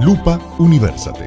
Lupa Universate.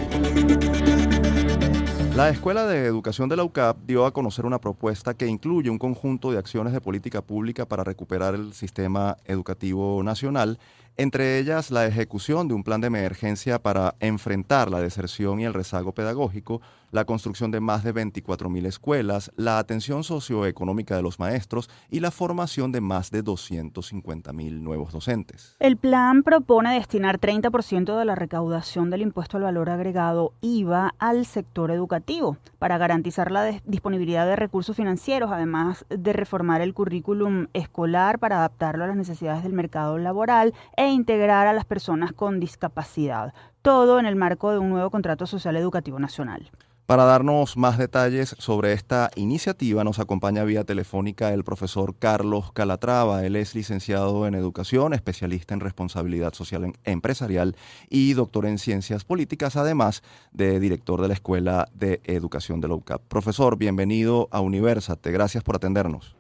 La Escuela de Educación de la UCAP dio a conocer una propuesta que incluye un conjunto de acciones de política pública para recuperar el sistema educativo nacional, entre ellas la ejecución de un plan de emergencia para enfrentar la deserción y el rezago pedagógico, la construcción de más de 24.000 escuelas, la atención socioeconómica de los maestros y la formación de más de 250.000 nuevos docentes. El plan propone destinar 30% de la recaudación del impuesto al valor agregado IVA al sector educativo para garantizar la disponibilidad de recursos financieros, además de reformar el currículum escolar para adaptarlo a las necesidades del mercado laboral e integrar a las personas con discapacidad, todo en el marco de un nuevo contrato social educativo nacional. Para darnos más detalles sobre esta iniciativa nos acompaña vía telefónica el profesor Carlos Calatrava. Él es licenciado en Educación, especialista en Responsabilidad Social Empresarial y doctor en Ciencias Políticas, además de director de la Escuela de Educación de la UCAP. Profesor, bienvenido a Universate. Gracias por atendernos.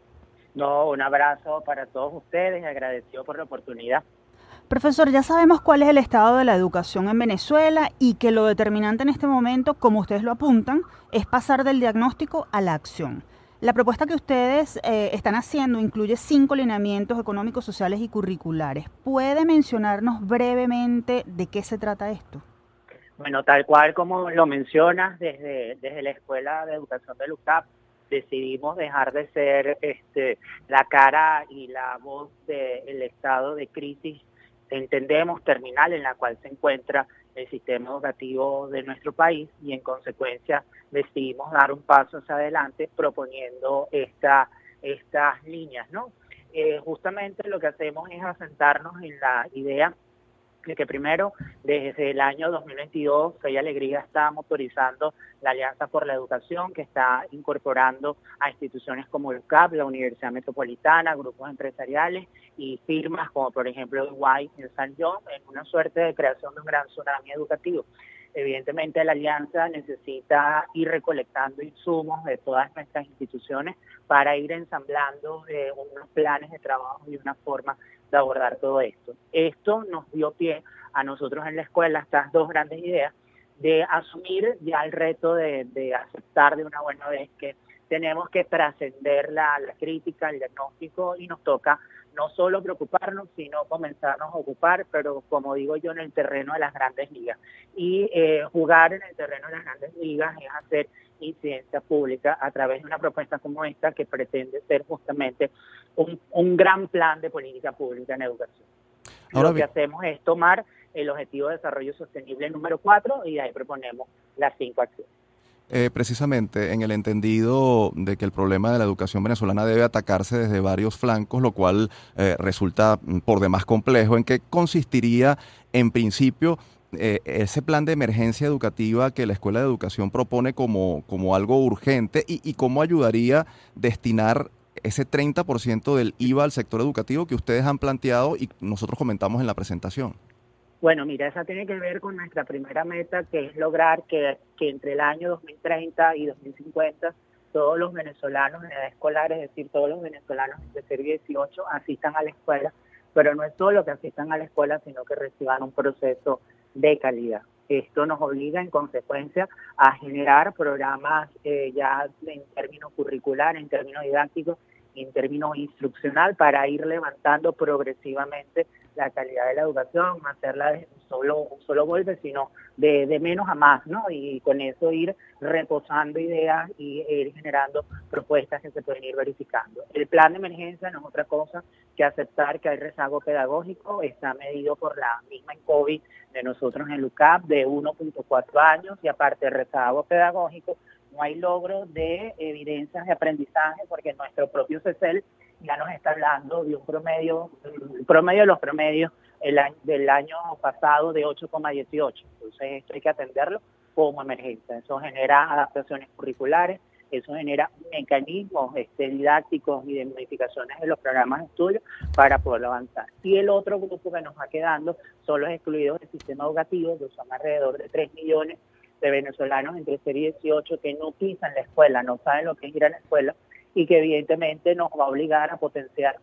Un abrazo para todos ustedes y agradecido por la oportunidad. Profesor, ya sabemos cuál es el estado de la educación en Venezuela y que lo determinante en este momento, como ustedes lo apuntan, es pasar del diagnóstico a la acción. La propuesta que ustedes están haciendo incluye 5 lineamientos económicos, sociales y curriculares. ¿Puede mencionarnos brevemente de qué se trata esto? Bueno, tal cual como lo mencionas, desde la Escuela de Educación de la UCAP decidimos dejar de ser la cara y la voz del estado de crisis, entendemos, terminal en la cual se encuentra el sistema educativo de nuestro país, y en consecuencia decidimos dar un paso hacia adelante proponiendo estas líneas, ¿no? Justamente lo que hacemos es asentarnos en la idea de que primero, desde el año 2022, Fe y Alegría está motorizando la Alianza por la Educación, que está incorporando a instituciones como el UCAP, la Universidad Metropolitana, grupos empresariales y firmas como por ejemplo EY en San John, en una suerte de creación de un gran tsunami educativo. Evidentemente la Alianza necesita ir recolectando insumos de todas nuestras instituciones para ir ensamblando unos planes de trabajo y una forma de abordar todo esto. Esto nos dio pie a nosotros en la escuela estas 2 grandes ideas de asumir ya el reto de aceptar de una buena vez que tenemos que trascender la crítica, el diagnóstico, y nos toca no solo preocuparnos, sino comenzarnos a ocupar, pero como digo yo, en el terreno de las grandes ligas. Y jugar en el terreno de las grandes ligas es hacer incidencia pública a través de una propuesta como esta, que pretende ser justamente un gran plan de política pública en educación. Lo que hacemos es tomar el Objetivo de Desarrollo Sostenible número 4 y de ahí proponemos las 5 acciones. Precisamente en el entendido de que el problema de la educación venezolana debe atacarse desde varios flancos, lo cual resulta por demás complejo. ¿En qué consistiría, en principio, ese plan de emergencia educativa que la Escuela de Educación propone como algo urgente y cómo ayudaría destinar ese 30% del IVA al sector educativo que ustedes han planteado y nosotros comentamos en la presentación? Bueno, mira, esa tiene que ver con nuestra primera meta, que es lograr que entre el año 2030 y 2050 todos los venezolanos en edad escolar, es decir, todos los venezolanos de 0 y 18 asistan a la escuela, pero no es solo que asistan a la escuela, sino que reciban un proceso de calidad. Esto nos obliga en consecuencia a generar programas ya en términos curriculares, en términos didácticos, en términos instruccional, para ir levantando progresivamente la calidad de la educación, no hacerla de un solo golpe, sino de menos a más, ¿no? Y con eso ir reposando ideas y ir generando propuestas que se pueden ir verificando. El plan de emergencia no es otra cosa que aceptar que hay rezago pedagógico, está medido por la misma ENCOVI de nosotros en el UCAP de 1.4 años, y aparte de rezago pedagógico, no hay logro de evidencias de aprendizaje, porque nuestro propio CECEL ya nos está hablando de un promedio de los promedios del año pasado de 8,18. Entonces esto hay que atenderlo como emergencia. Eso genera adaptaciones curriculares, eso genera mecanismos didácticos y de modificaciones de los programas de estudio para poder avanzar. Y el otro grupo que nos va quedando son los excluidos del sistema educativo, que son alrededor de 3 millones de venezolanos entre 0 y 18 que no pisan la escuela, no saben lo que es ir a la escuela, y que evidentemente nos va a obligar a potenciar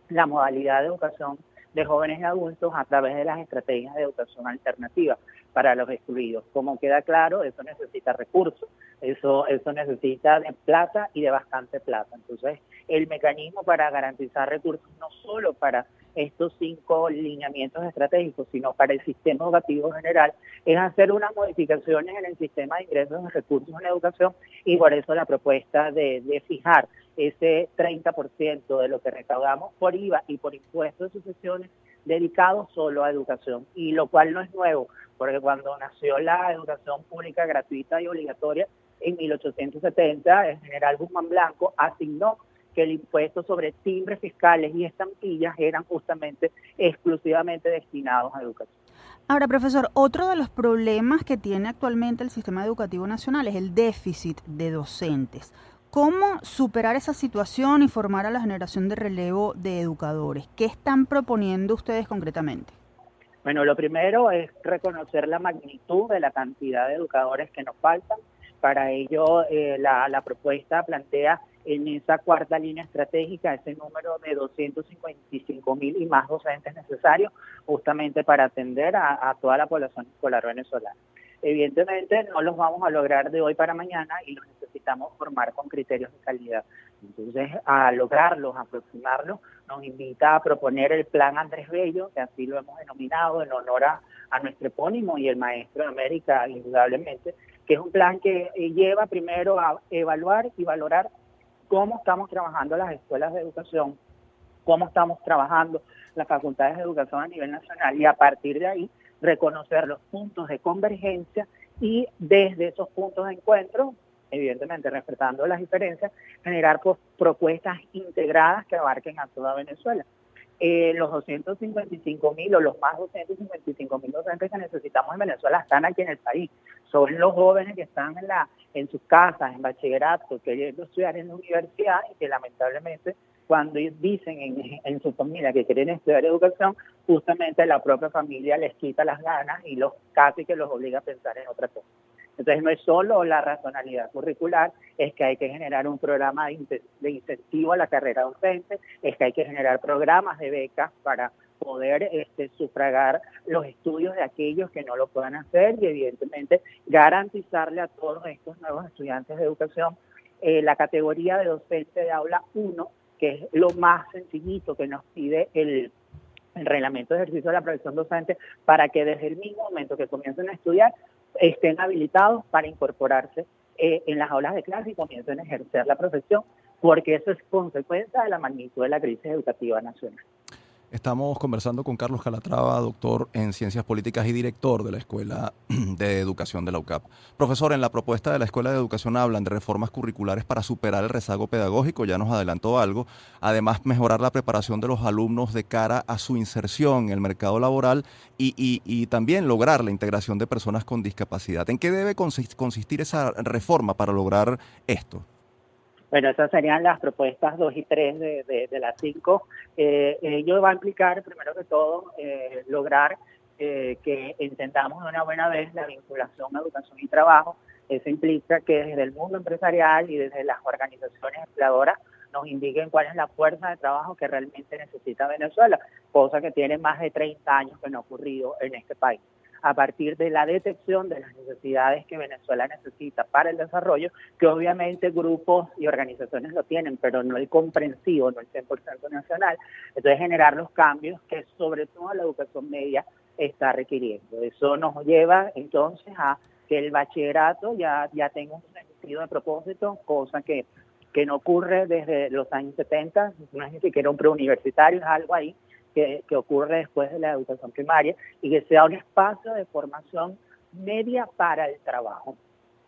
la modalidad de educación de jóvenes y adultos a través de las estrategias de educación alternativa para los excluidos. Como queda claro, eso necesita recursos, eso necesita de plata y de bastante plata. Entonces, el mecanismo para garantizar recursos no solo para estos 5 lineamientos estratégicos, sino para el sistema educativo general, es hacer unas modificaciones en el sistema de ingresos de recursos en educación, y por eso la propuesta de fijar ese 30% de lo que recaudamos por IVA y por impuestos de sucesiones dedicados solo a educación, y lo cual no es nuevo, porque cuando nació la educación pública gratuita y obligatoria en 1870, el general Guzmán Blanco asignó que el impuesto sobre timbres fiscales y estampillas eran justamente exclusivamente destinados a educación. Ahora, profesor, otro de los problemas que tiene actualmente el sistema educativo nacional es el déficit de docentes. ¿Cómo superar esa situación y formar a la generación de relevo de educadores? ¿Qué están proponiendo ustedes concretamente? Bueno, lo primero es reconocer la magnitud de la cantidad de educadores que nos faltan. Para ello, la propuesta plantea en esa cuarta línea estratégica ese número de 255.000 y más docentes necesarios, justamente para atender a toda la población escolar venezolana. Evidentemente no los vamos a lograr de hoy para mañana y los necesitamos formar con criterios de calidad. Entonces, a lograrlos, a aproximarlos, nos invita a proponer el Plan Andrés Bello, que así lo hemos denominado en honor a nuestro epónimo y el maestro de América, indudablemente, que es un plan que lleva primero a evaluar y valorar cómo estamos trabajando las escuelas de educación, cómo estamos trabajando las facultades de educación a nivel nacional, y a partir de ahí reconocer los puntos de convergencia y desde esos puntos de encuentro, evidentemente respetando las diferencias, generar propuestas integradas que abarquen a toda Venezuela. Los 255.000 o los más 255.000 docentes que necesitamos en Venezuela están aquí en el país. Son los jóvenes que están en sus casas, en bachillerato, queriendo estudiar en la universidad, y que lamentablemente cuando dicen en su familia que quieren estudiar educación, justamente la propia familia les quita las ganas y casi que los obliga a pensar en otra cosa. Entonces no es solo la racionalidad curricular, es que hay que generar un programa de incentivo a la carrera docente, es que hay que generar programas de becas para poder sufragar los estudios de aquellos que no lo puedan hacer, y evidentemente garantizarle a todos estos nuevos estudiantes de educación la categoría de docente de aula 1, que es lo más sencillito que nos pide el reglamento de ejercicio de la profesión docente, para que desde el mismo momento que comiencen a estudiar estén habilitados para incorporarse en las aulas de clase y comiencen a ejercer la profesión, porque eso es consecuencia de la magnitud de la crisis educativa nacional. Estamos conversando con Carlos Calatrava, doctor en Ciencias Políticas y director de la Escuela de Educación de la UCAP. Profesor, en la propuesta de la Escuela de Educación hablan de reformas curriculares para superar el rezago pedagógico, ya nos adelantó algo. Además, mejorar la preparación de los alumnos de cara a su inserción en el mercado laboral y también lograr la integración de personas con discapacidad. ¿En qué debe consistir esa reforma para lograr esto? Bueno, esas serían las propuestas 2 y 3 de las 5. Ello va a implicar, primero que todo, lograr que entendamos de una buena vez la vinculación a educación y trabajo. Eso implica que desde el mundo empresarial y desde las organizaciones empleadoras nos indiquen cuál es la fuerza de trabajo que realmente necesita Venezuela, cosa que tiene más de 30 años que no ha ocurrido en este país. A partir de la detección de las necesidades que Venezuela necesita para el desarrollo, que obviamente grupos y organizaciones lo tienen, pero no el comprensivo, no el 100% nacional. Entonces, generar los cambios que sobre todo la educación media está requiriendo. Eso nos lleva entonces a que el bachillerato ya tenga un sentido de propósito, cosa que no ocurre desde los años 70, no es ni siquiera un preuniversitario, es algo ahí que ocurre después de la educación primaria, y que sea un espacio de formación media para el trabajo.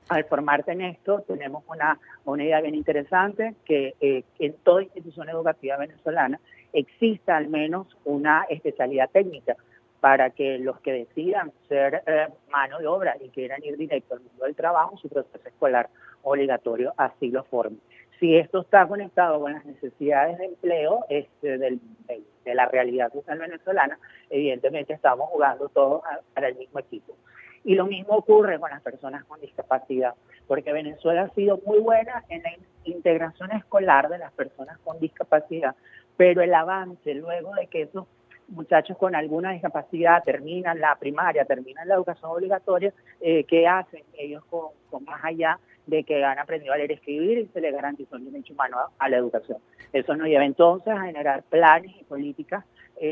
Al formarte en esto, tenemos una idea bien interesante, que en toda institución educativa venezolana exista al menos una especialidad técnica, para que los que decidan ser mano de obra y quieran ir directo al mundo del trabajo, su proceso escolar obligatorio así lo forme. Si esto está conectado con las necesidades de empleo de la realidad social venezolana, evidentemente estamos jugando todos para el mismo equipo. Y lo mismo ocurre con las personas con discapacidad, porque Venezuela ha sido muy buena en la integración escolar de las personas con discapacidad, pero el avance luego de que esos muchachos con alguna discapacidad terminan la primaria, terminan la educación obligatoria, ¿qué hacen ellos con más allá de que han aprendido a leer y escribir y se les garantizó un derecho humano a la educación? Eso nos lleva entonces a generar planes y políticas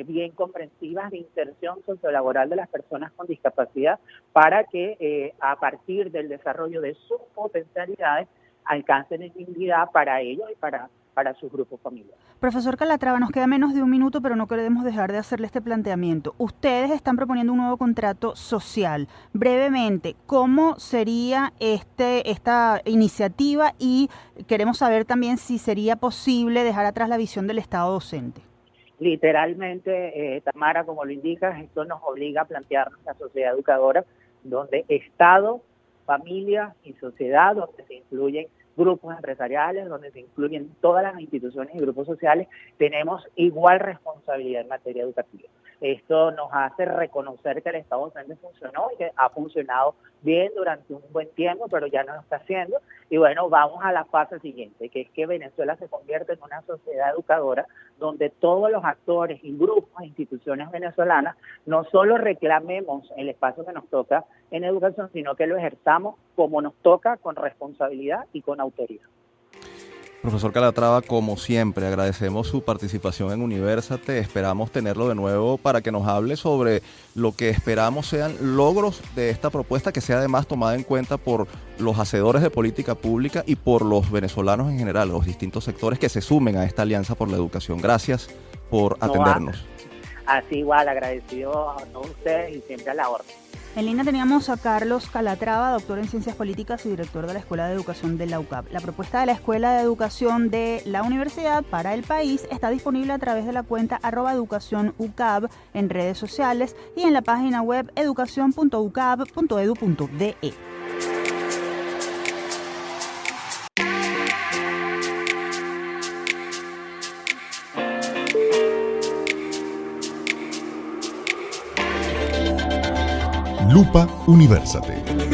bien comprensivas de inserción sociolaboral de las personas con discapacidad para que a partir del desarrollo de sus potencialidades alcancen dignidad para ellos y para sus grupos familiares. Profesor Calatrava, nos queda menos de un minuto, pero no queremos dejar de hacerle este planteamiento. Ustedes están proponiendo un nuevo contrato social. Brevemente, ¿cómo sería esta iniciativa? Y queremos saber también si sería posible dejar atrás la visión del Estado docente. Literalmente, Tamara, como lo indicas, esto nos obliga a plantearnos la sociedad educadora, donde Estado, familia y sociedad, donde se incluyen grupos empresariales, donde se incluyen todas las instituciones y grupos sociales, tenemos igual responsabilidad en materia educativa. Esto nos hace reconocer que el Estado docente funcionó y que ha funcionado bien durante un buen tiempo, pero ya no lo está haciendo. Y bueno, vamos a la fase siguiente, que es que Venezuela se convierte en una sociedad educadora donde todos los actores y grupos e instituciones venezolanas no solo reclamemos el espacio que nos toca en educación, sino que lo ejerzamos como nos toca, con responsabilidad y con autoridad. Profesor Calatrava, como siempre, agradecemos su participación en Universate. Esperamos tenerlo de nuevo para que nos hable sobre lo que esperamos sean logros de esta propuesta, que sea además tomada en cuenta por los hacedores de política pública y por los venezolanos en general, los distintos sectores que se sumen a esta alianza por la educación. Gracias por atendernos. Así igual, agradecido a todos ustedes y siempre a la orden. En línea teníamos a Carlos Calatrava, doctor en Ciencias Políticas y director de la Escuela de Educación de la UCAB. La propuesta de la Escuela de Educación de la Universidad para el país está disponible a través de la cuenta @educacionucab en redes sociales y en la página web educacion.ucab.edu.de. Lupa Universate.